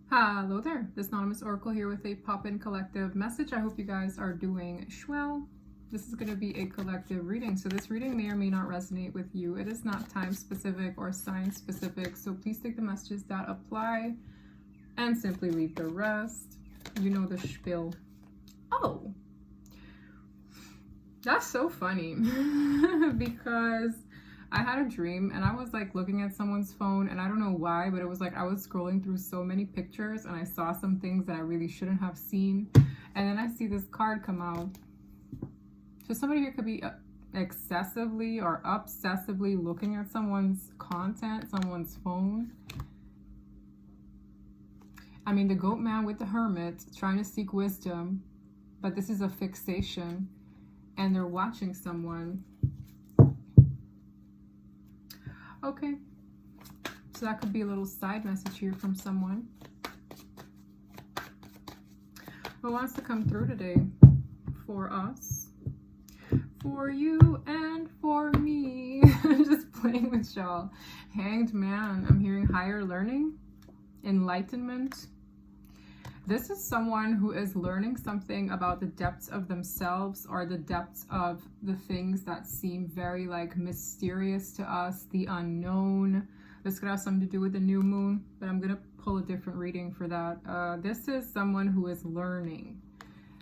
Hello there, this Anonymous Oracle here with a pop-in collective message. I hope you guys are doing well. This is going to be a collective reading, so this reading may or may not resonate with you. It is not time specific or sign specific, so please take the messages that apply and simply leave the rest. You know the spiel. Oh, that's so funny because I had a dream and I was like looking at someone's phone and I don't know why, but it was like I was scrolling through so many pictures and I saw some things that I really shouldn't have seen. And then I see this card come out. So somebody here could be excessively or obsessively looking at someone's content, someone's phone. I mean, the goat man with the hermit trying to seek wisdom, but this is a fixation and they're watching someone. Okay, so that could be a little side message here from someone. Who wants to come through today for us, for you and for me? Just playing with y'all. Hanged man, I'm hearing higher learning, enlightenment. This is someone who is learning something about the depths of themselves or the depths of the things that seem very like mysterious to us, the unknown. This could have something to do with the new moon, but I'm going to pull a different reading for that. This is someone who is learning.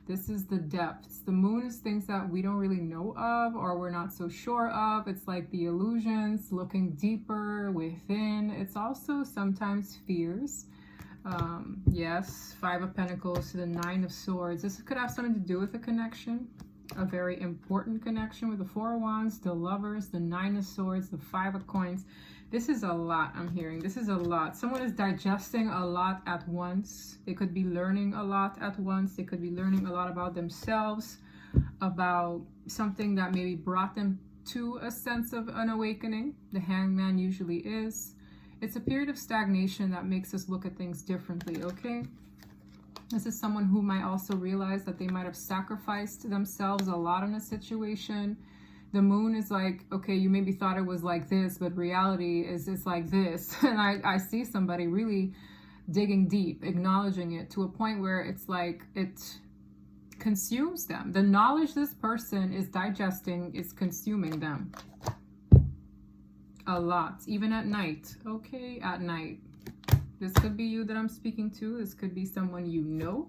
This is the depths. The moon is things that we don't really know of or we're not so sure of. It's like the illusions, looking deeper within. It's also sometimes fears. Yes, Five of Pentacles to the Nine of Swords. This could have something to do with a connection, a very important connection with the Four of Wands, the Lovers, the Nine of Swords, the Five of Coins. This is a lot I'm hearing. This is a lot. Someone is digesting a lot at once. They could be learning a lot at once. They could be learning a lot about themselves, about something that maybe brought them to a sense of an awakening. The Hanged Man usually is. It's a period of stagnation that makes us look at things differently, okay? This is someone who might also realize that they might have sacrificed themselves a lot in a situation. The moon is like, okay, you maybe thought it was like this, but reality is it's like this. And I see somebody really digging deep, acknowledging it to a point where it's like it consumes them. The knowledge this person is digesting is consuming them. A lot, even at night. Okay, at night. This could be you that I'm speaking to. This could be someone you know,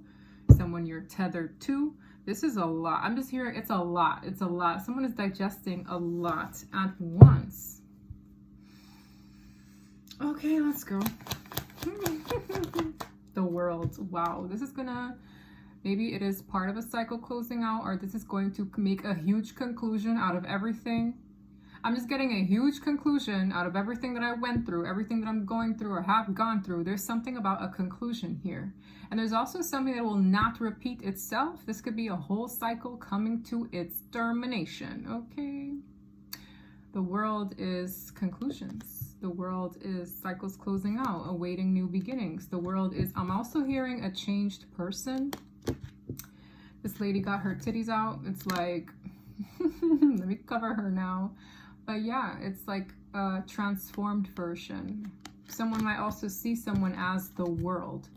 someone you're tethered to. This is a lot. I'm just hearing it's a lot. It's a lot. Someone is digesting a lot at once. Okay, let's go. The World. Wow, this is gonna, maybe it is part of a cycle closing out, or this is going to make a huge conclusion out of everything. I'm just getting a huge conclusion out of everything that I went through, everything that I'm going through or have gone through. There's something about a conclusion here. And there's also something that will not repeat itself. This could be a whole cycle coming to its termination, okay? The World is conclusions. The World is cycles closing out, awaiting new beginnings. The World is, I'm also hearing a changed person. This lady got her titties out. It's like, let me cover her now. But yeah, it's like a transformed version. Someone might also see someone as the world,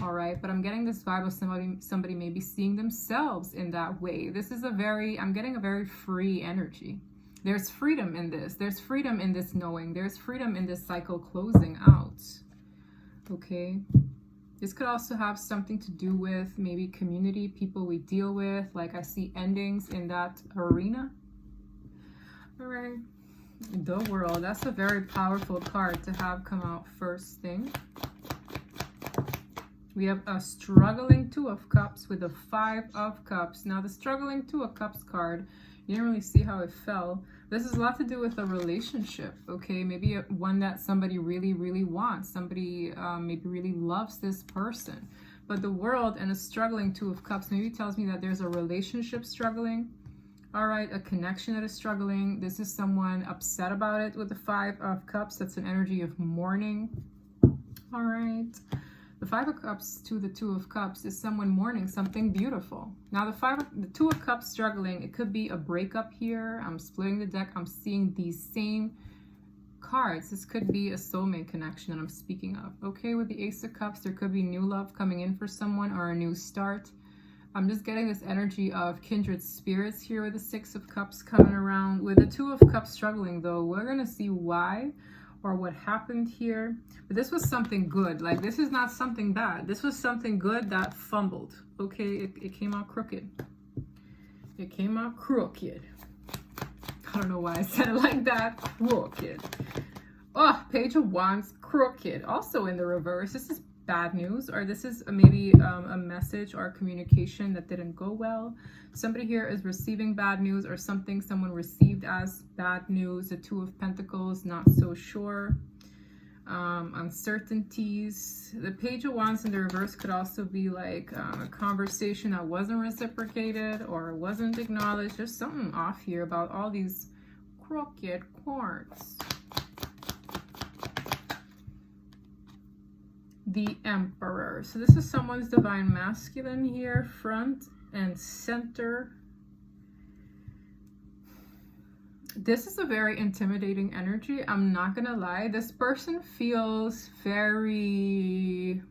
all right? But I'm getting this vibe of somebody maybe seeing themselves in that way. This is a very, I'm getting a very free energy. There's freedom in this. There's freedom in this knowing. There's freedom in this cycle closing out, okay? This could also have something to do with maybe community, people we deal with. Like I see endings in that arena. All right. The World. That's a very powerful card to have come out first thing. We have a struggling Two of Cups with a Five of Cups. Now the struggling Two of Cups card, you didn't really see how it fell. This has a lot to do with a relationship, okay? Maybe one that somebody really, really wants. Somebody maybe really loves this person. But the World and a struggling Two of Cups maybe tells me that there's a relationship struggling. All right, a connection that is struggling. This is someone upset about it with the Five of Cups. That's an energy of mourning. All right. The Five of Cups to the Two of Cups is someone mourning something beautiful. Now the Two of Cups struggling, it could be a breakup here. I'm splitting the deck. I'm seeing these same cards, this could be a soulmate connection that I'm speaking of. Okay, with the Ace of Cups, there could be new love coming in for someone or a new start. I'm just getting this energy of kindred spirits here with the Six of Cups coming around. With the Two of Cups struggling though, we're going to see why or what happened here. But this was something good. Like, this is not something bad. This was something good that fumbled. Okay, it came out crooked. It came out crooked. I don't know why I said it like that. Crooked. Oh, Page of Wands, crooked. Also in the reverse. This is bad news, or this is maybe a message or a communication that didn't go well. Somebody here is receiving bad news, or something someone received as bad news. The Two of Pentacles, not so sure. Uncertainties. The Page of Wands in the reverse could also be like a conversation that wasn't reciprocated or wasn't acknowledged. There's something off here about all these crooked cards. The Emperor. So this is someone's divine masculine here, front and center. This is a very intimidating energy. I'm not gonna lie. This person feels very...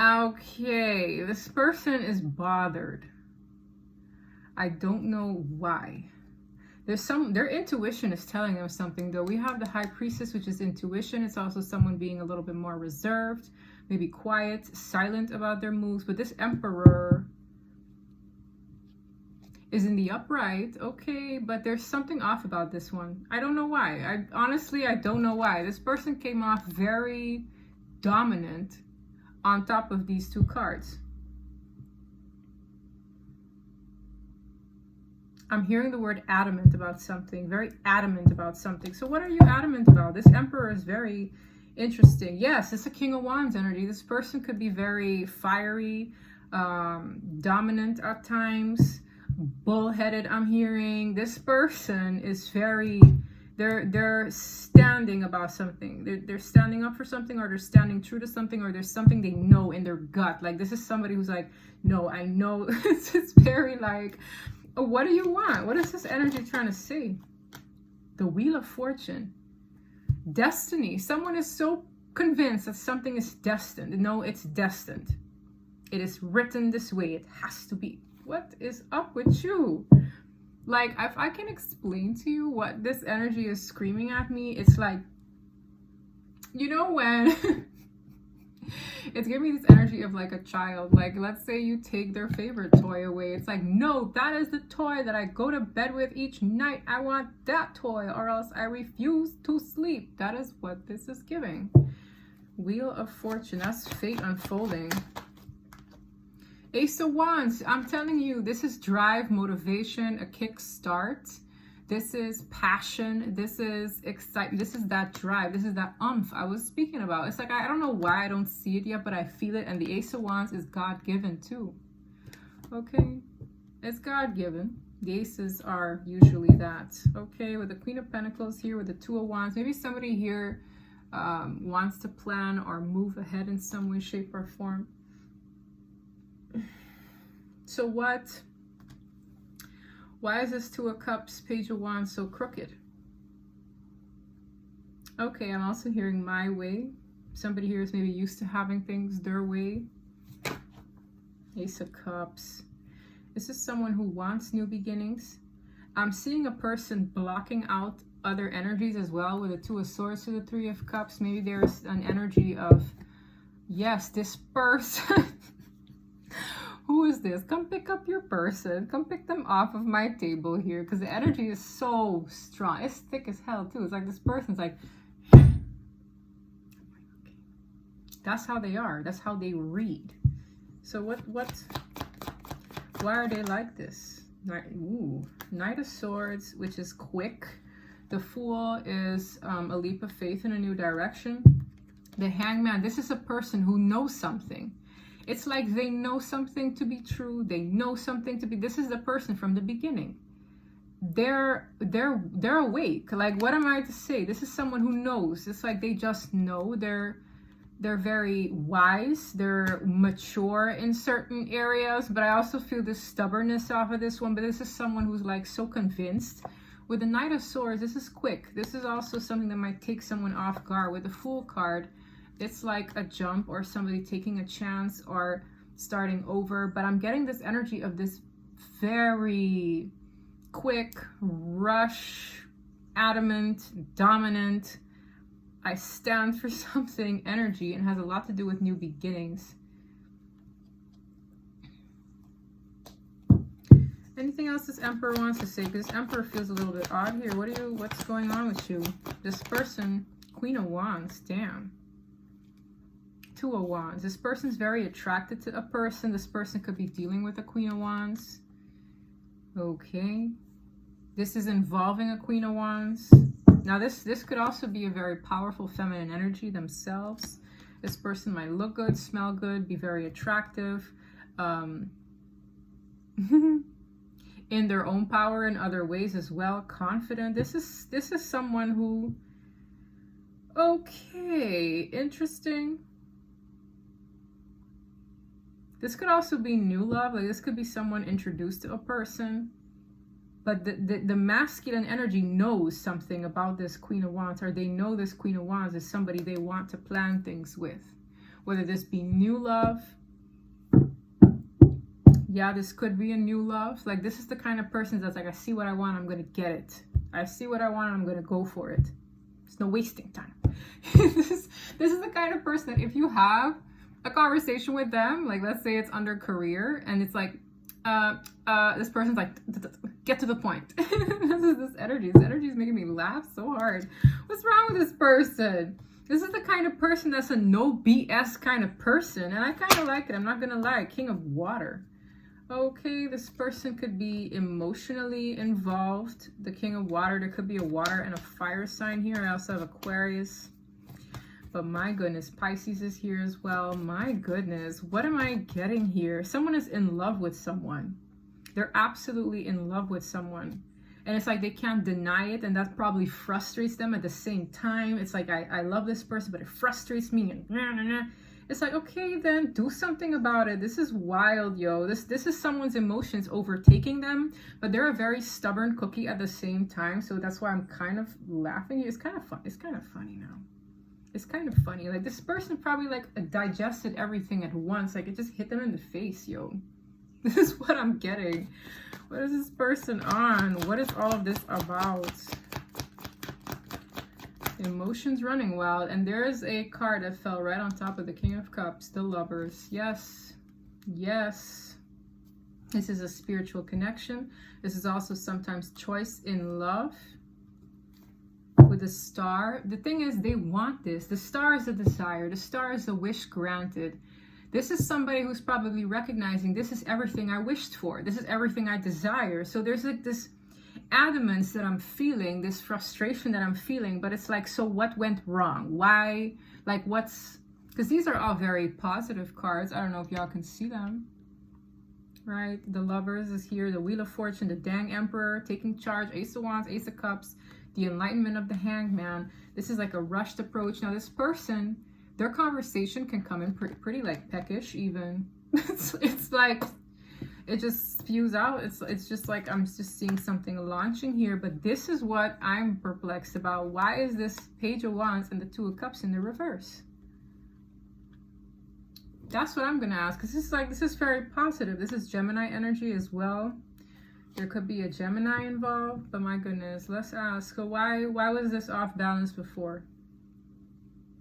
okay. This person is bothered. I don't know why. Their intuition is telling them something though. We have the High Priestess, which is intuition. It's also someone being a little bit more reserved, maybe quiet, silent about their moves. But this Emperor is in the upright. Okay, but there's something off about this one. I don't know why. Honestly, I don't know why. This person came off very dominant on top of these two cards. I'm hearing the word adamant about something, very adamant about something. So what are you adamant about? This Emperor is very interesting. Yes, it's a King of Wands energy. This person could be very fiery, dominant at times, bullheaded. I'm hearing this person is very, they're standing about something. They're standing up for something, or they're standing true to something, or there's something they know in their gut. Like, this is somebody who's like, no, I know. It's very like, what do you want? What is this energy trying to say? The Wheel of Fortune. Destiny. Someone is so convinced that something is destined. No, it's destined. It is written this way. It has to be. What is up with you? Like, if I can explain to you what this energy is screaming at me, it's like, you know when... It's giving me this energy of like a child. Like, let's say you take their favorite toy away. It's like, no, that is the toy that I go to bed with each night. I want that toy, or else I refuse to sleep. That is what this is giving. Wheel of Fortune. That's fate unfolding. Ace of Wands. I'm telling you, this is drive, motivation, a kickstart. This is passion. This is excitement. This is that drive. This is that umph I was speaking about. It's like, I don't know why I don't see it yet, but I feel it. And the Ace of Wands is God-given too. Okay? It's God-given. The aces are usually that. Okay? With the Queen of Pentacles here, with the Two of Wands. Maybe somebody here wants to plan or move ahead in some way, shape, or form. So what... Why is this Two of Cups, Page of Wands so crooked? Okay, I'm also hearing my way. Somebody here is maybe used to having things their way. Ace of Cups. This is someone who wants new beginnings. I'm seeing a person blocking out other energies as well with the Two of Swords to the Three of Cups. Maybe there's an energy of, yes, this person... Who is this? Come pick up your person. Come pick them off of my table here, because the energy is so strong. It's thick as hell too. It's like this person's like, that's how they are. That's how they read. So why are they like this? Knight of Swords, which is quick. The Fool is a leap of faith in a new direction. The Hangman, this is a person who knows something. It's like they know something to be true. They know something to be... This is the person from the beginning. They're awake. Like, what am I to say? This is someone who knows. It's like they just know. They're very wise. They're mature in certain areas. But I also feel this stubbornness off of this one. But this is someone who's like so convinced With the Knight of Swords, this is quick. This is also something that might take someone off guard. With the Fool card, it's like a jump or somebody taking a chance or starting over. But I'm getting this energy of this very quick, rush, adamant, dominant, I stand for something energy, and has a lot to do with new beginnings. Anything else this Emperor wants to say? Because this Emperor feels a little bit odd here. What's going on with you? This person, Queen of Wands, damn. Two of Wands. This person's very attracted to a person. This person could be dealing with a Queen of Wands. Okay. This is involving a Queen of Wands. Now this could also be a very powerful feminine energy themselves. This person might look good, smell good, be very attractive. In their own power in other ways as well, confident. This is someone who, okay, interesting. This could also be new love. Like this could be someone introduced to a person, but the masculine energy knows something about this Queen of Wands, or they know this Queen of Wands is somebody they want to plan things with, whether this be new love. Yeah, this could be a new love. Like this is the kind of person that's like, I see what I want, I'm going to get it. I see what I want, I'm going to go for it. There's no wasting time. this is the kind of person that if you have a conversation with them, like let's say it's under career, and it's like, this person's like, get to the point. This energy is making me laugh so hard. What's wrong with this person? This is the kind of person that's a no BS kind of person, and I kind of like it. I'm not going to lie. King of Water. Okay, this person could be emotionally involved. The King of Water, there could be a water and a fire sign here. I also have Aquarius. But my goodness, Pisces is here as well. My goodness, what am I getting here? Someone is in love with someone. They're absolutely in love with someone. And it's like they can't deny it, and that probably frustrates them at the same time. It's like, I love this person, but it frustrates me. And it's like, okay, then do something about it. This is wild, yo. This is someone's emotions overtaking them, but they're a very stubborn cookie at the same time. So that's why I'm kind of laughing. It's kind of fun. It's kind of funny now. It's kind of funny. Like this person probably like digested everything at once. Like it just hit them in the face, yo. This is what I'm getting. What is this person on? What is all of this about? Emotions running wild. And there is a card that fell right on top of the King of Cups, the Lovers. Yes. Yes. This is a spiritual connection. This is also sometimes choice in love. With the Star. The thing is, they want this. The Star is a desire. The Star is a wish granted. This is somebody who's probably recognizing this is everything I wished for. This is everything I desire. So there's like this adamance that I'm feeling, this frustration that I'm feeling, but it's like, so what went wrong? Why? Like what's, because these are all very positive cards. I don't know if y'all can see them. Right? The Lovers is here, the Wheel of Fortune, the Dang Emperor, taking charge, Ace of Wands, Ace of Cups, the Enlightenment of the Hanged Man. This is like a rushed approach. Now this person, their conversation can come in pretty like peckish even. it's like, it just spews out. It's just like, I'm just seeing something launching here, but this is what I'm perplexed about. Why is this Page of Wands and the Two of Cups in the reverse? That's what I'm going to ask, because this is very positive. This is Gemini energy as well. There could be a Gemini involved, but my goodness, let's ask, so why was this off balance before?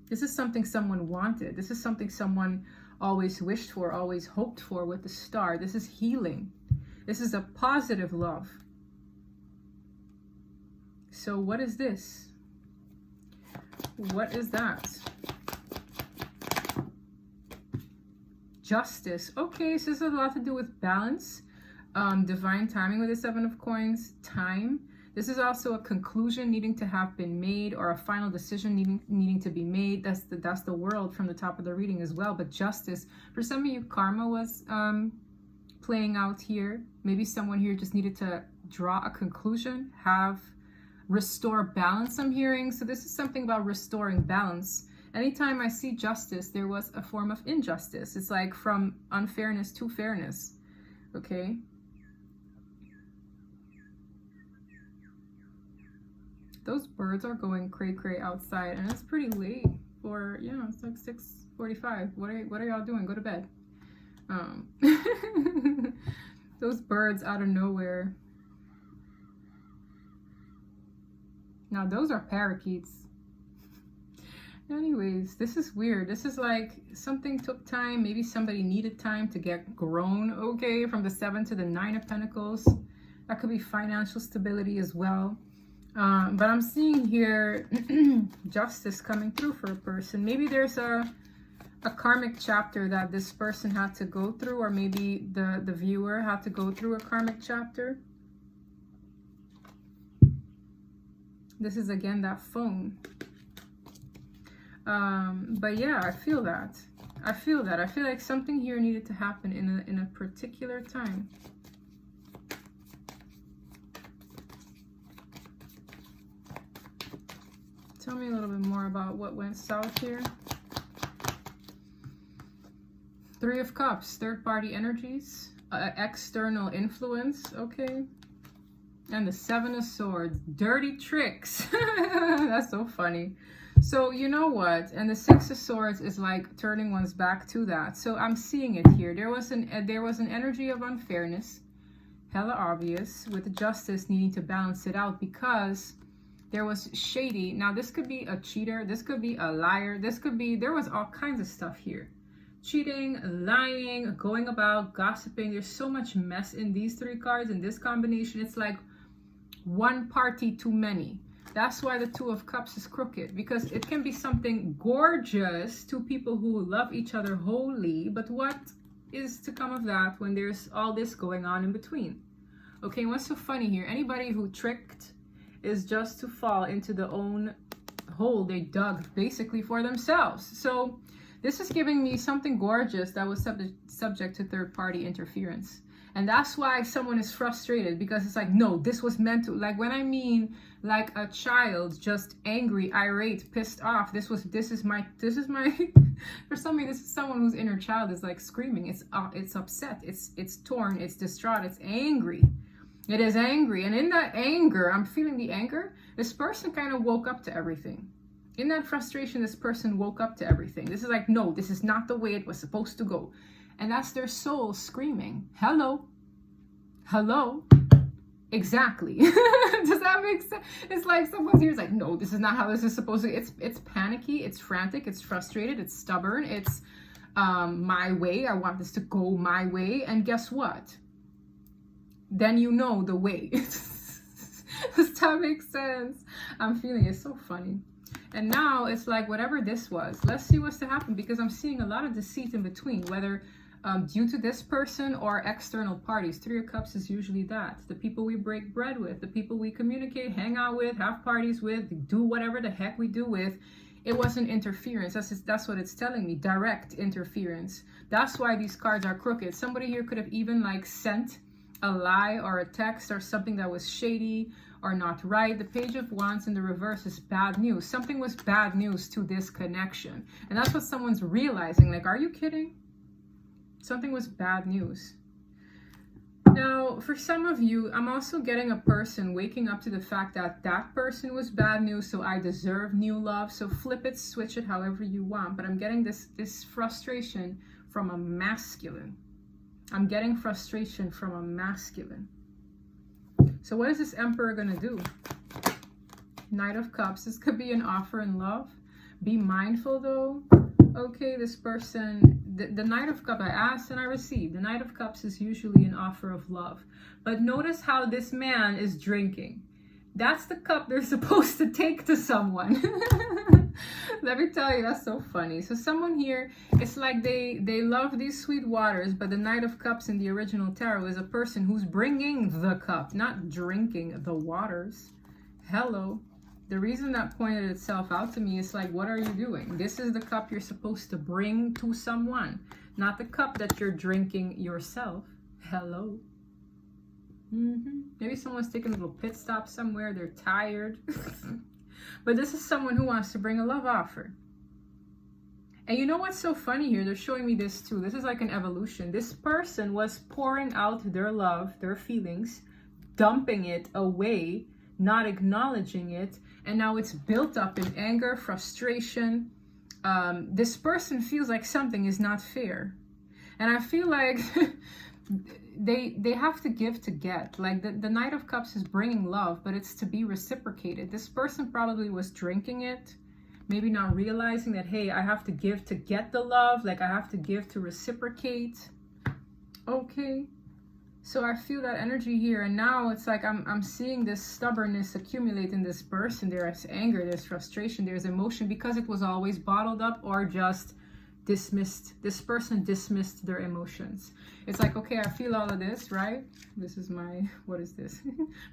This is something someone wanted. This is something someone always wished for, always hoped for with the Star. This is healing. This is a positive love. So what is this? What is that? Justice. Okay, so this has a lot to do with balance. Divine timing with the Seven of Coins. Time. This is also a conclusion needing to have been made, or a final decision needing to be made. That's the World from the top of the reading as well. But justice, for some of you, karma was playing out here. Maybe someone here just needed to draw a conclusion, restore balance, I'm hearing. So this is something about restoring balance. Anytime I see justice, there was a form of injustice. It's like from unfairness to fairness. Okay. Those birds are going cray-cray outside, and it's pretty late for, yeah, it's like 6:45. What are y'all doing? Go to bed. Those birds out of nowhere. Now, those are parakeets. Anyways, this is weird. This is like something took time. Maybe somebody needed time to get grown, okay? From the 7 to the 9 of Pentacles. That could be financial stability as well. But I'm seeing here justice coming through for a person. Maybe there's a karmic chapter that this person had to go through, or maybe the viewer had to go through a karmic chapter. This is again that phone. But yeah, I feel that. I feel like something here needed to happen in a particular time. Tell me a little bit more about what went south here. 3 of Cups, third-party energies, external influence, okay. And the 7 of Swords, dirty tricks. That's so funny. So you know what? And the 6 of Swords is like turning one's back to that. So I'm seeing it here. There was an energy of unfairness, hella obvious, with the justice needing to balance it out because there was shady. Now this could be a cheater. This could be a liar. There was all kinds of stuff here. Cheating, lying, going about, gossiping. There's so much mess in these 3 cards. In this combination, it's like one party too many. That's why the 2 of Cups is crooked, because it can be something gorgeous to people who love each other wholly, but what is to come of that when there's all this going on in between? Okay, what's so funny here? Anybody who tricked is just to fall into the own hole they dug basically for themselves. So this is giving me something gorgeous that was subject to third-party interference. And that's why someone is frustrated, because it's like, no, this was meant to, like when I mean like a child, just angry, irate, pissed off. This is my, for some reason, this is someone whose inner child is like screaming. It's upset. It's torn. It's distraught. It's angry. It is angry. And in that anger, I'm feeling the anger. This person kind of woke up to everything. In that frustration, this person woke up to everything. This is like, no, this is not the way it was supposed to go. And that's their soul screaming, hello, hello, exactly. Does that make sense? It's like someone's here is like, no, this is not how this is supposed to be. It's panicky, it's frantic, it's frustrated, it's stubborn, it's my way. I want this to go my way. And guess what? Then you know the way. Does that make sense? I'm feeling it's so funny. And now it's like whatever this was, let's see what's to happen, because I'm seeing a lot of deceit in between, whether due to this person or external parties. 3 of Cups is usually that. The people we break bread with, the people we communicate, hang out with, have parties with, do whatever the heck we do with. It wasn't interference. That's what it's telling me. Direct interference. That's why these cards are crooked. Somebody here could have even like sent a lie or a text or something that was shady or not right. The Page of Wands in the reverse is bad news. Something was bad news to this connection. And that's what someone's realizing. Like, are you kidding? Something was bad news. Now, for some of you, I'm also getting a person waking up to the fact that that person was bad news, so I deserve new love. So flip it, switch it however you want. But I'm getting this frustration from a masculine. I'm getting frustration from a masculine. So what is this Emperor going to do? Knight of Cups. This could be an offer in love. Be mindful though. Okay, this person, the Knight of Cups, I asked and I received. The Knight of Cups is usually an offer of love. But notice how this man is drinking. That's the cup they're supposed to take to someone. Let me tell you, that's so funny. So someone here, it's like they love these sweet waters, but the Knight of Cups in the original tarot is a person who's bringing the cup, not drinking the waters. Hello. The reason that pointed itself out to me is like, what are you doing? This is the cup you're supposed to bring to someone, not the cup that you're drinking yourself. Hello. Maybe someone's taking a little pit stop somewhere. They're tired. But this is someone who wants to bring a love offer. And you know what's so funny here? They're showing me this too. This is like an evolution. This person was pouring out their love, their feelings, dumping it away not acknowledging it, and now it's built up in anger, frustration. This person feels like something is not fair. And I feel like they have to give to get. Like the Knight of Cups is bringing love, but it's to be reciprocated. This person probably was drinking it, maybe not realizing that, hey, I have to give to get the love. Like I have to give to reciprocate. Okay. So I feel that energy here, and now it's like I'm seeing this stubbornness accumulate in this person. There's anger, there's frustration, there's emotion, because it was always bottled up or just dismissed. This person dismissed their emotions. It's like, okay, I feel all of this, right? This is my, what is this?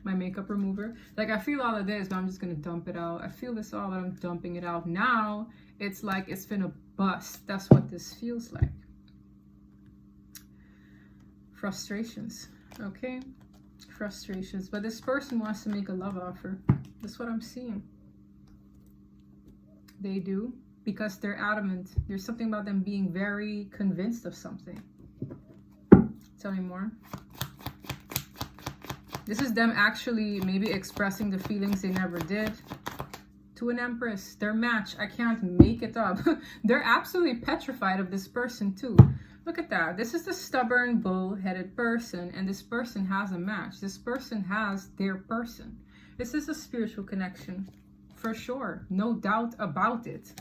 My makeup remover. Like I feel all of this, but I'm just gonna dump it out. I feel this all, but I'm dumping it out. Now it's like it's been a bust. That's what this feels like. Frustrations, okay? Frustrations. But this person wants to make a love offer. That's what I'm seeing. They do, because they're adamant. There's something about them being very convinced of something. Tell me more. This is them actually maybe expressing the feelings they never did to an Empress. Their match, I can't make it up. They're absolutely petrified of this person too. Look at that. This is the stubborn, bull-headed person, and this person has a match. This person has their person. This is a spiritual connection, for sure. No doubt about it.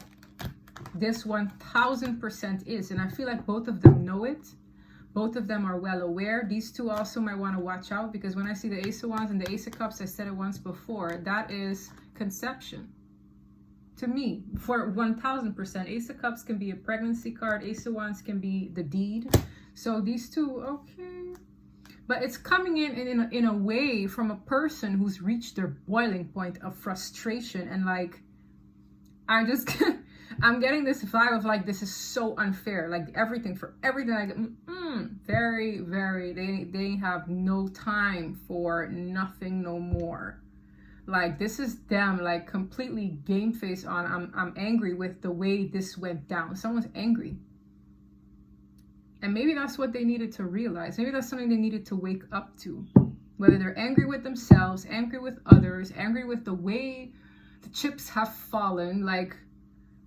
This 1000% is, and I feel like both of them know it. Both of them are well aware. These two also might want to watch out, because when I see the Ace of Wands and the Ace of Cups, I said it once before, that is conception. To me, for 1000%, Ace of Cups can be a pregnancy card. Ace of Wands can be the deed. So these two, okay. But it's coming in a way from a person who's reached their boiling point of frustration. And like, I just, I'm getting this vibe of like, this is so unfair. Like everything, for everything I get, very, very, they have no time for nothing no more. Like this is them like completely game face on, I'm angry with the way this went down. Someone's angry. And maybe that's what they needed to realize. Maybe that's something they needed to wake up to. Whether they're angry with themselves, angry with others, angry with the way the chips have fallen. Like,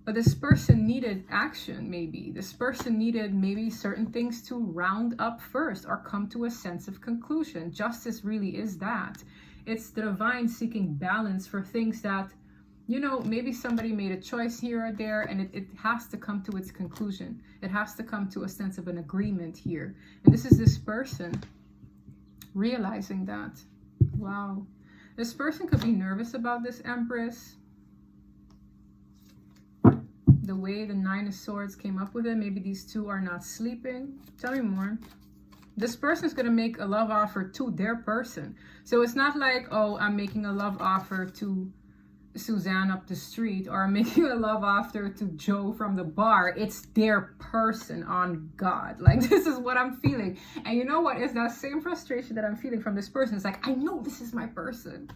but this person needed action maybe. This person needed maybe certain things to round up first or come to a sense of conclusion. Justice really is that. It's the divine seeking balance for things that, you know, maybe somebody made a choice here or there, and it has to come to its conclusion. It has to come to a sense of an agreement here. And this is this person realizing that. Wow. This person could be nervous about this Empress. The way the Nine of Swords came up with it, maybe these two are not sleeping. Tell me more. This person is going to make a love offer to their person. So it's not like, oh, I'm making a love offer to Suzanne up the street, or I'm making a love offer to Joe from the bar. It's their person, on God. Like, this is what I'm feeling. And you know what? It's that same frustration that I'm feeling from this person. It's like, I know this is my person.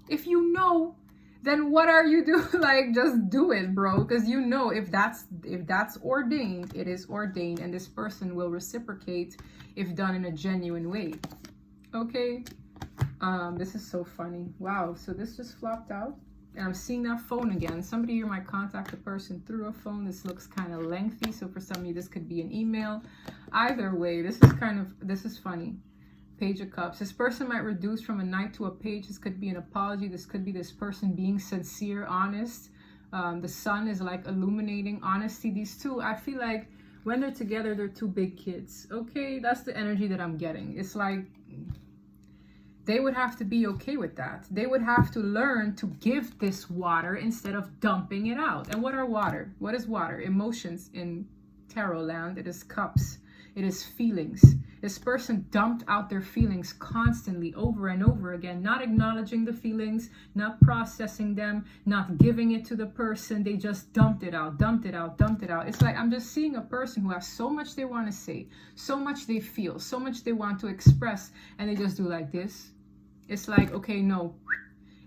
If you know, then what are you doing? Like, just do it, bro. Because you know, if that's ordained, it is ordained, and this person will reciprocate if done in a genuine way. Okay. This is so funny. Wow. So this just flopped out, and I'm seeing that phone again. Somebody here might contact the person through a phone. This looks kind of lengthy, so for some of you this could be an email. Either way, this is funny. Page of Cups. This person might reduce from a knight to a page. This could be an apology. This could be this person being sincere, honest. The sun is like illuminating honesty. These two, I feel like when they're together, they're two big kids. Okay, that's the energy that I'm getting. It's like they would have to be okay with that. They would have to learn to give this water instead of dumping it out. And what are water? What is water? Emotions in tarot land. It is cups. It is feelings. This person dumped out their feelings constantly, over and over again, not acknowledging the feelings, not processing them, not giving it to the person. They just dumped it out, dumped it out, dumped it out. It's like I'm just seeing a person who has so much they want to say, so much they feel, so much they want to express, and they just do like this. It's like, okay, no.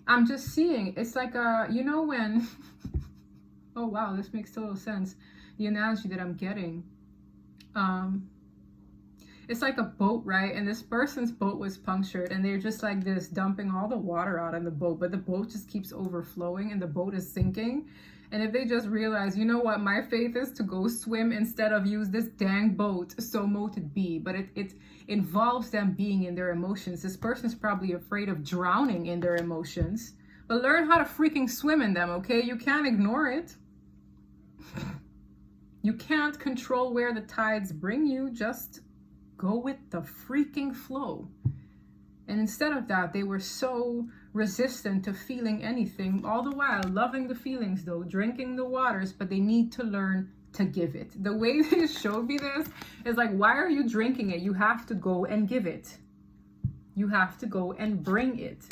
I'm just seeing, it's like, you know when, oh wow, this makes total sense. The analogy that I'm getting, it's like a boat, right? And this person's boat was punctured and they're just like this, dumping all the water out in the boat, but the boat just keeps overflowing and the boat is sinking. And if they just realize, you know what, my faith is to go swim instead of use this dang boat, so mote it be. But it involves them being in their emotions. This person's probably afraid of drowning in their emotions. But learn how to freaking swim in them, okay? You can't ignore it. You can't control where the tides bring you. Just go with the freaking flow. And instead of that, they were so resistant to feeling anything, all the while loving the feelings though, drinking the waters, but they need to learn to give it. The way they showed me this is like, why are you drinking it? You have to go and give it. You have to go and bring it.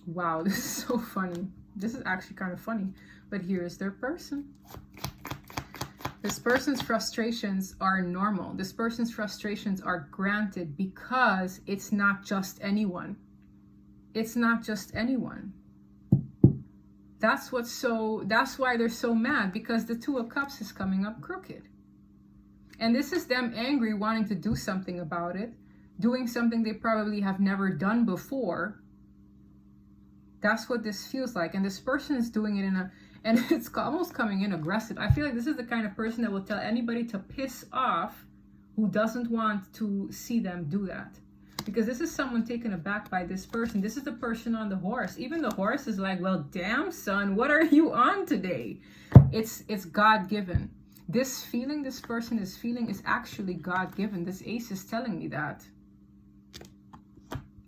Wow, this is so funny. This is actually kind of funny. But here's their person. This person's frustrations are normal. This person's frustrations are granted because it's not just anyone. It's not just anyone. That's why they're so mad, because the Two of Cups is coming up crooked. And this is them angry, wanting to do something about it, doing something they probably have never done before. That's what this feels like. And this person is doing it and it's almost coming in aggressive. I feel like this is the kind of person that will tell anybody to piss off who doesn't want to see them do that. Because this is someone taken aback by this person. This is the person on the horse. Even the horse is like, well, damn, son, what are you on today? It's God-given. This feeling this person is feeling is actually God-given. This ace is telling me that.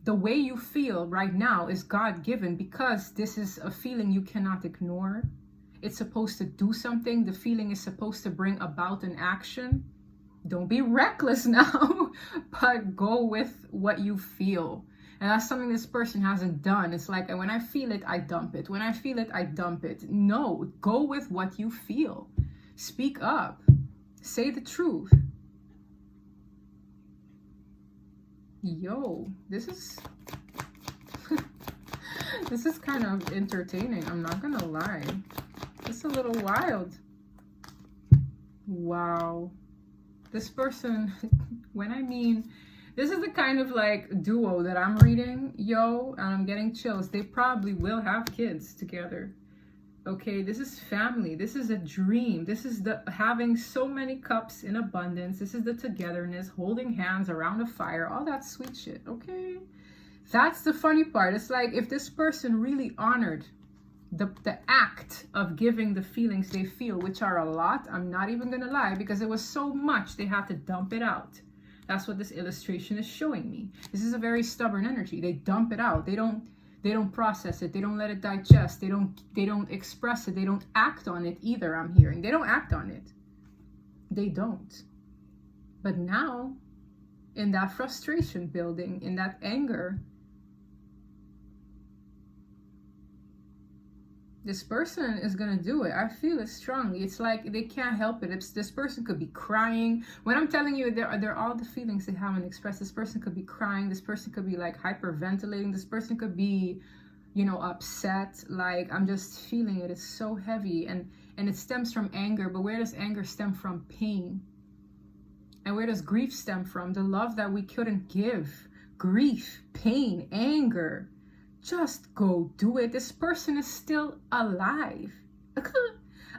The way you feel right now is God-given, because this is a feeling you cannot ignore. It's supposed to do something. The feeling is supposed to bring about an action. Don't be reckless now, but go with what you feel. And that's something this person hasn't done. It's like, when I feel it, I dump it. When I feel it, I dump it. No, go with what you feel. Speak up. Say the truth. Yo, this is this is kind of entertaining. I'm not gonna lie. It's a little wild. Wow. This person, this is the kind of like duo that I'm reading, yo, and I'm getting chills. They probably will have kids together. Okay, this is family. This is a dream. This is the having so many cups in abundance. This is the togetherness, holding hands around a fire, all that sweet shit, okay? That's the funny part. It's like, if this person really honored the act of giving the feelings they feel, which are a lot, I'm not even gonna lie, because it was so much they had to dump it out. That's what this illustration is showing me. This is a very stubborn energy. They dump it out. They don't process it. They don't let it digest. They don't express it. They don't act on it either, I'm hearing. They don't act on it. They don't. But now, in that frustration building, in that anger, this person is going to do it. I feel it strongly. It's like they can't help it. This person could be crying. When I'm telling you, there are all the feelings they haven't expressed. This person could be crying. This person could be like hyperventilating. This person could be, you know, upset. Like, I'm just feeling it. It's so heavy. And it stems from anger. But where does anger stem from? Pain. And where does grief stem from? The love that we couldn't give. Grief, pain, anger. Just go do it. This person is still alive.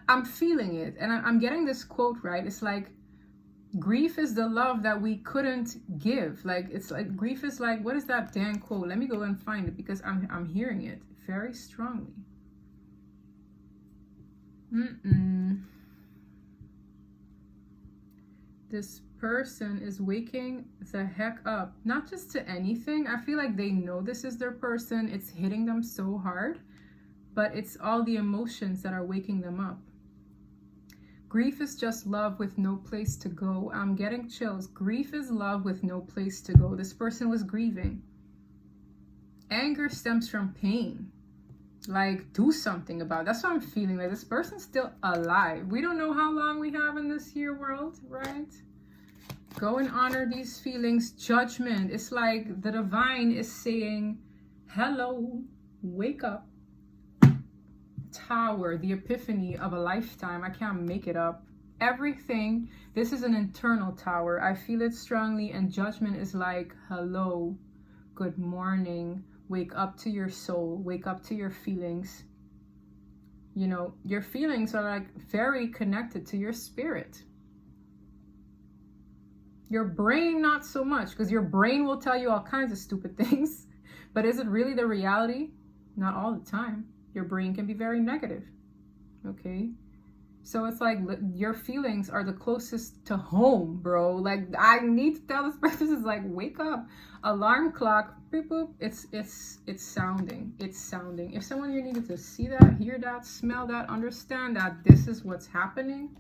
I'm feeling it. And I'm getting this quote right. It's like, grief is the love that we couldn't give. Like, it's like, grief is like, what is that dang quote? Let me go and find it, because I'm hearing it very strongly. This person is waking the heck up, not just to anything. I feel like they know this is their person. It's hitting them so hard, but it's all the emotions that are waking them up. Grief is just love with no place to go. I'm getting chills. Grief is love with no place to go. This person was grieving. Anger stems from pain. Like, do something about it. That's what I'm feeling. Like, this person's still alive. We don't know how long we have in this here world, right? Go and honor these feelings. Judgment. It's like the divine is saying, hello, wake up. Tower, the epiphany of a lifetime. I can't make it up. everything. This is an internal tower. I feel it strongly, and judgment is like, hello, good morning, wake up to your soul, wake up to your feelings. You know, your feelings are like very connected to your spirit. Your brain, not so much, because your brain will tell you all kinds of stupid things. But is it really the reality? Not all the time. Your brain can be very negative. Okay? So it's like your feelings are the closest to home, bro. Like, I need to tell this person, is like, wake up. Alarm clock, boop, boop. It's sounding. It's sounding. If someone here needed to see that, hear that, smell that, understand that this is what's happening.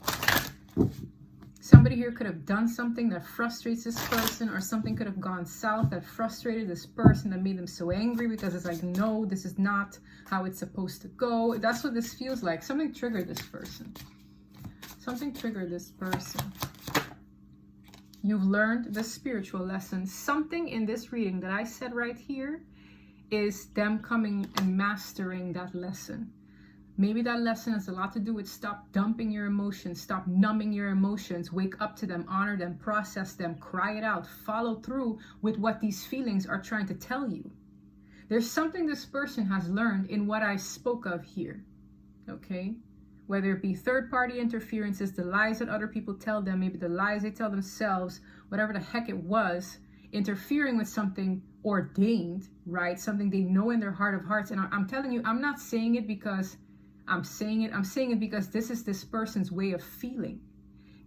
Somebody here could have done something that frustrates this person, or something could have gone south that frustrated this person, that made them so angry, because it's like, no, this is not how it's supposed to go. That's what this feels like. Something triggered this person. Something triggered this person. You've learned the spiritual lesson. Something in this reading that I said right here is them coming and mastering that lesson. Maybe that lesson has a lot to do with stop dumping your emotions, stop numbing your emotions, wake up to them, honor them, process them, cry it out, follow through with what these feelings are trying to tell you. There's something this person has learned in what I spoke of here, okay? Whether it be third-party interferences, the lies that other people tell them, maybe the lies they tell themselves, whatever the heck it was, interfering with something ordained, right? Something they know in their heart of hearts. And I'm telling you, I'm not saying it because I'm saying it. I'm saying it because this is this person's way of feeling.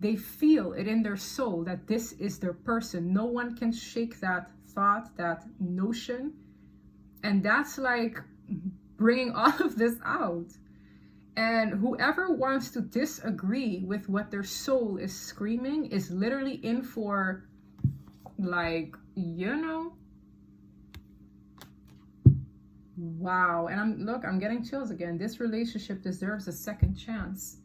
They feel it in their soul that this is their person. No one can shake that thought, that notion. And that's like bringing all of this out. And whoever wants to disagree with what their soul is screaming is literally in for, like, you know, wow. And I'm getting chills again. This relationship deserves a second chance.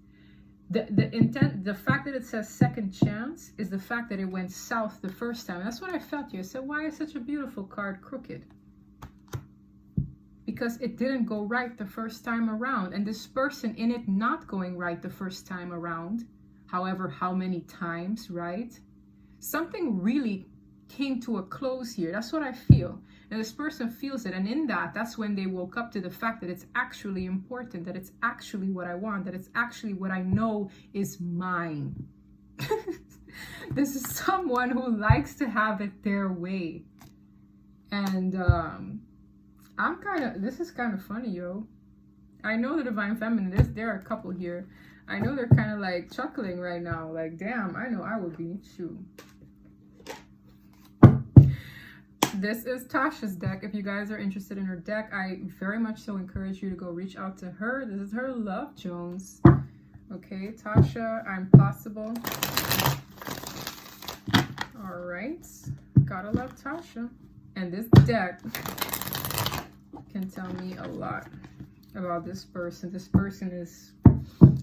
The fact that it says second chance is the fact that it went south the first time. That's what I felt here. I said, why is such a beautiful card crooked? Because it didn't go right the first time around. And this person in it not going right the first time around, however, how many times, right? Something really came to a close here. That's what I feel. And this person feels it. And in that's when they woke up to the fact that it's actually important, that it's actually what I want, that it's actually what I know is mine. This is someone who likes to have it their way. And this is kind of funny, yo. I know the Divine Feminine, there are a couple here. I know they're kind of like chuckling right now. Like, damn, I know I would be. Shoot. This is Tasha's deck. If you guys are interested in her deck, I very much so encourage you to go reach out to her. This is her Love Jones. Okay, Tasha, I'm possible. All right. Gotta love Tasha. And this deck can tell me a lot about this person. This person is,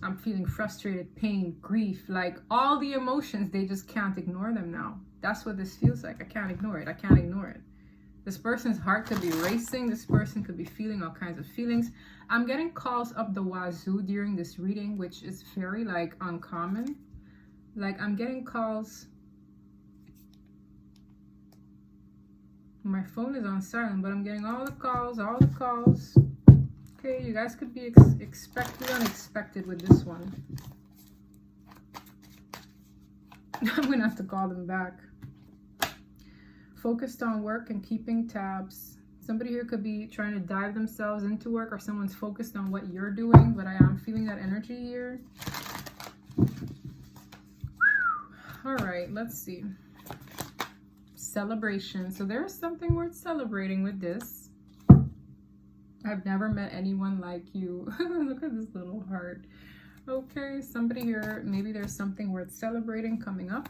I'm feeling frustrated, pain, grief, like all the emotions, they just can't ignore them now. That's what this feels like. I can't ignore it. I can't ignore it. This person's heart could be racing. This person could be feeling all kinds of feelings. I'm getting calls up the wazoo during this reading, which is very like uncommon. Like I'm getting calls. My phone is on silent, but I'm getting all the calls, Okay, you guys could be expect the unexpected with this one. I'm gonna have to call them back. Focused on work and keeping tabs. Somebody here could be trying to dive themselves into work, or someone's focused on what you're doing, but I am feeling that energy here. All right, let's see. Celebration. So there's something worth celebrating with this. I've never met anyone like you. Look at this little heart. Okay, somebody here, maybe there's something worth celebrating coming up.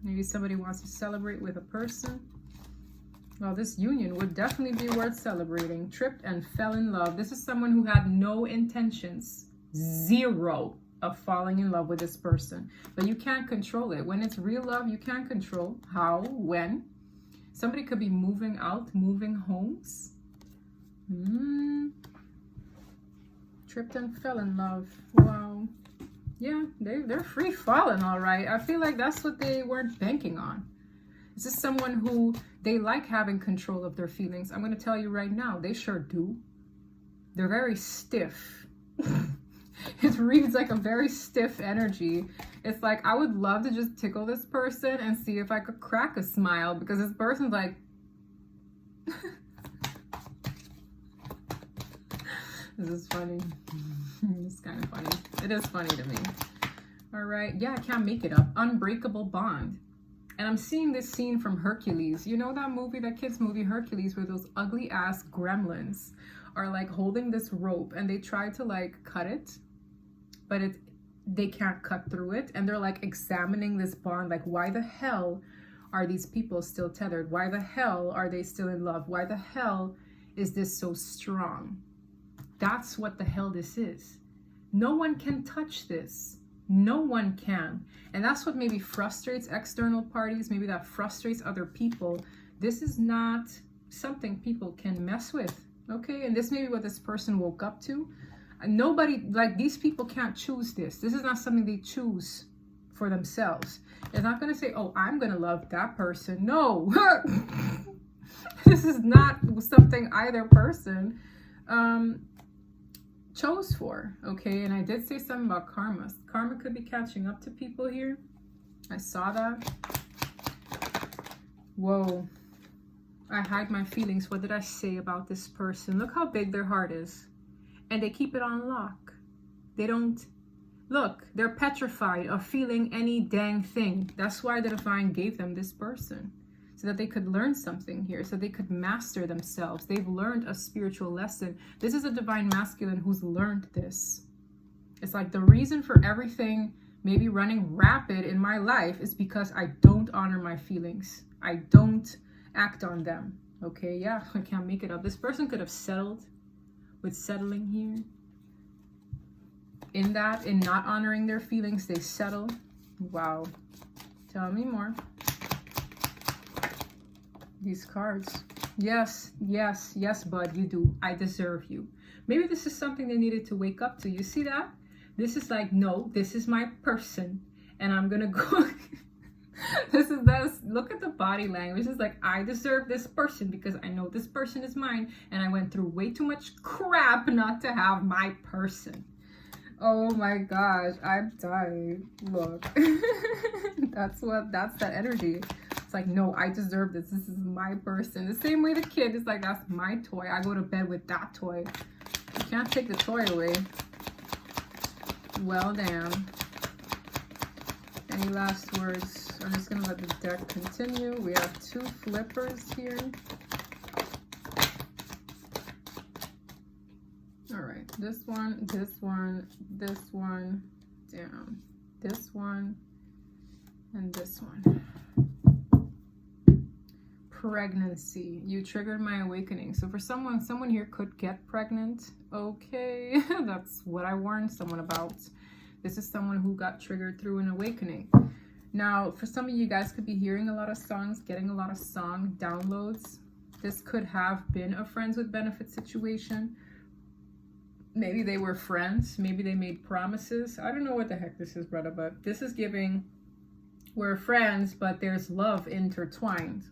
Maybe somebody wants to celebrate with a person. Well, this union would definitely be worth celebrating. Tripped and fell in love. This is someone who had no intentions, zero, of falling in love with this person. But you can't control it. When it's real love, you can't control how, when. Somebody could be moving out, moving homes. Tripped and fell in love. Wow. Yeah, they're free falling, all right. I feel like that's what they weren't banking on. Is this someone who they like having control of their feelings? I'm going to tell you right now, they sure do. They're very stiff. It reads like a very stiff energy. It's like, I would love to just tickle this person and see if I could crack a smile, because this person's like, this is funny. It's kind of funny. It is funny to me. All right. Yeah, I can't make it up. Unbreakable bond. And I'm seeing this scene from Hercules. You know that movie, that kid's movie, Hercules, where those ugly ass gremlins are like holding this rope and they try to like cut it, but they can't cut through it. And they're like examining this bond. Like, why the hell are these people still tethered? Why the hell are they still in love? Why the hell is this so strong? That's what the hell this is. No one can touch this. No one can. And that's what maybe frustrates external parties. Maybe that frustrates other people. This is not something people can mess with. Okay? And this may be what this person woke up to. Nobody, like, these people can't choose this. This is not something they choose for themselves. It's not going to say, oh, I'm going to love that person. No. This is not something either person chose for. Okay? And I did say something about karma. Karma could be catching up to people here. I saw that. Whoa. I hide my feelings. What did I say about this person? Look how big their heart is. And they keep it on lock. They don't... Look, they're petrified of feeling any dang thing. That's why the divine gave them this person. So that they could learn something here. So they could master themselves. They've learned a spiritual lesson. This is a divine masculine who's learned this. It's like the reason for everything maybe running rapid in my life is because I don't honor my feelings. I don't act on them. Okay, yeah, I can't make it up. This person could have settled with settling here. In not honoring their feelings, they settle. Wow. Tell me more. These cards. Yes, yes, yes, bud, you do. I deserve you. Maybe this is something they needed to wake up to. You see that? This is like, no, this is my person. And I'm going to go... This. Look at the body language. It's like, I deserve this person because I know this person is mine. And I went through way too much crap not to have my person. Oh my gosh, I'm dying. Look. That's that energy. It's like, no, I deserve this. This is my person. The same way the kid is like, that's my toy. I go to bed with that toy. You can't take the toy away. Well, damn. Any last words? I'm just going to let the deck continue. We have 2 flippers here. All right. This one, this one, this one, down. This one, and this one. Pregnancy. You triggered my awakening. So for someone here could get pregnant. Okay. That's what I warned someone about. This is someone who got triggered through an awakening. Now, for some of you guys could be hearing a lot of songs, getting a lot of song downloads. This could have been a friends with benefits situation. Maybe they were friends. Maybe they made promises. I don't know what the heck this is, brother, but this is giving, we're friends, but there's love intertwined.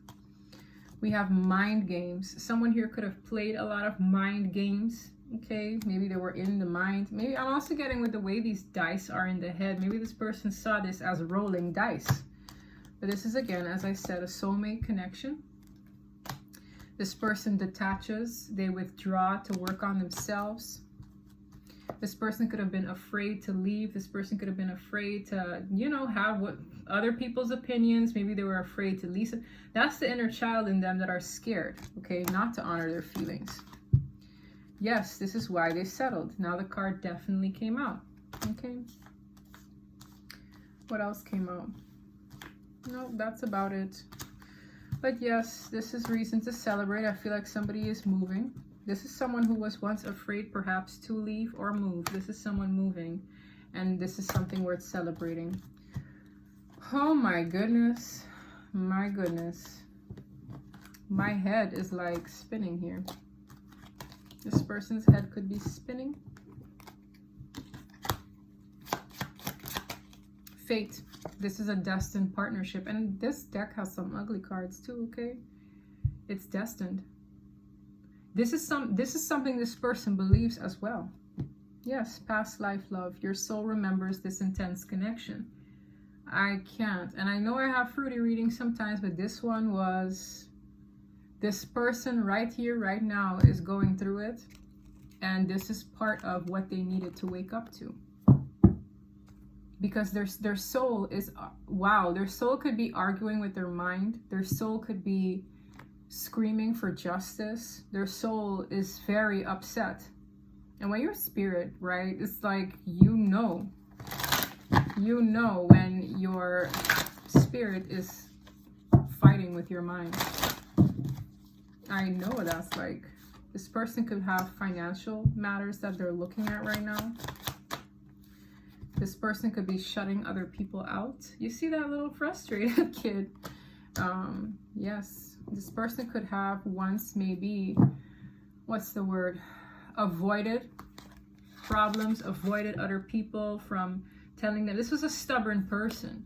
We have mind games. Someone here could have played a lot of mind games. Okay, maybe they were in the mind. Maybe I'm also getting with the way these dice are in the head. Maybe this person saw this as rolling dice. But this is, again, as I said, a soulmate connection. This person detaches. They withdraw to work on themselves. This person could have been afraid to leave. This person could have been afraid to, you know, have what other people's opinions. Maybe they were afraid to leave. That's the inner child in them that are scared, okay, not to honor their feelings. Yes, this is why they settled. Now the card definitely came out. Okay. What else came out? No, that's about it. But yes, this is reason to celebrate. I feel like somebody is moving. This is someone who was once afraid perhaps to leave or move. This is someone moving. And this is something worth celebrating. Oh my goodness. My goodness. My head is like spinning here. This person's head could be spinning. fate. This is a destined partnership. And this deck has some ugly cards too, okay? It's destined. This is something this person believes as well. Yes, past life love. Your soul remembers this intense connection. I can't. And I know I have fruity readings sometimes, but this one was... This person right here, right now is going through it. And this is part of what they needed to wake up to. Because their soul is... Wow, their soul could be arguing with their mind. Their soul could be screaming for justice. Their soul is very upset. And when you're spirit, right, it's like, you know when your spirit is fighting with your mind. I know what that's like. This person could have financial matters that they're looking at right now. This person could be shutting other people out. You see that little frustrated kid? Yes, this person could have once maybe, what's the word? Avoided problems, avoided other people from telling them. This was a stubborn person.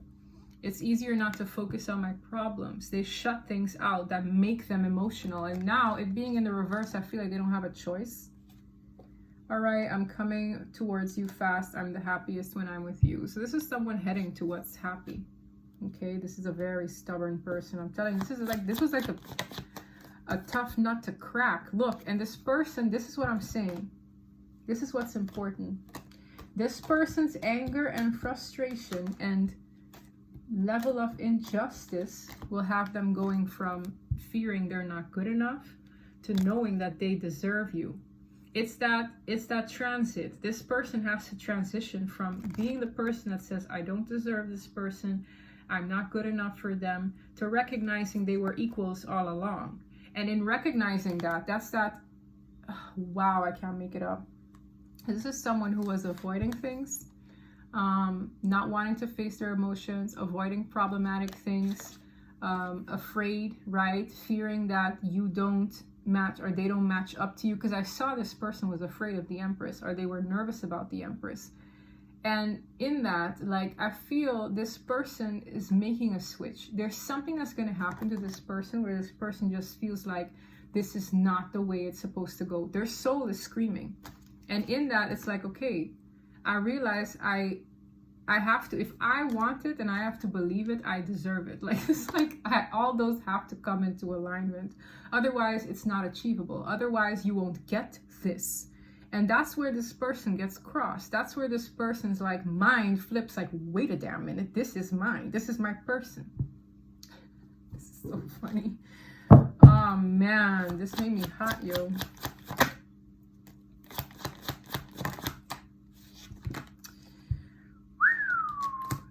It's easier not to focus on my problems. They shut things out that make them emotional. And now, it being in the reverse, I feel like they don't have a choice. All right, I'm coming towards you fast. I'm the happiest when I'm with you. So this is someone heading to what's happy. Okay, this is a very stubborn person. I'm telling you, this was like a tough nut to crack. Look, and this person, this is what I'm saying. This is what's important. This person's anger and frustration and level of injustice will have them going from fearing they're not good enough to knowing that they deserve you. It's that transit. This person has to transition from being the person that says, I don't deserve this person, I'm not good enough for them, to recognizing they were equals all along. And in recognizing that, wow, I can't make it up. This is someone who was avoiding things, not wanting to face their emotions, avoiding problematic things, afraid, right? Fearing that you don't match or they don't match up to you. Because I saw this person was afraid of the Empress, or they were nervous about the Empress. And in that, like, I feel this person is making a switch. There's something that's going to happen to this person where this person just feels like this is not the way it's supposed to go. Their soul is screaming. And in that, it's like, okay, I realize I have to, if I want it and I have to believe it, I deserve it. Like, it's like all those have to come into alignment. Otherwise, it's not achievable. Otherwise, you won't get this. And that's where this person gets crossed. That's where this person's like mind flips like, wait a damn minute, this is mine. This is my person. This is so funny. Oh man, this made me hot, yo.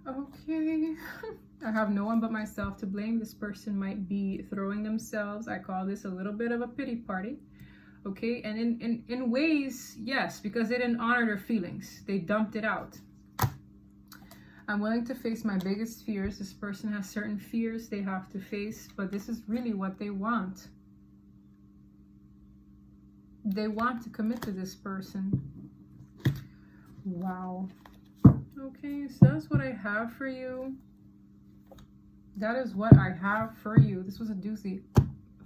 Okay. I have no one but myself to blame. This person might be throwing themselves. I call this a little bit of a pity party. Okay, and in ways, yes, because they didn't honor their feelings. They dumped it out. I'm willing to face my biggest fears. This person has certain fears they have to face, but this is really what they want. They want to commit to this person. Wow. Okay, so that's what I have for you. That is what I have for you. This was a doozy.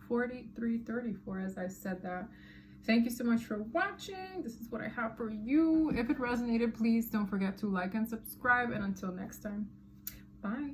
4334 as I said that. Thank you so much for watching. This is what I have for you. If it resonated, please don't forget to like and subscribe. And until next time, bye.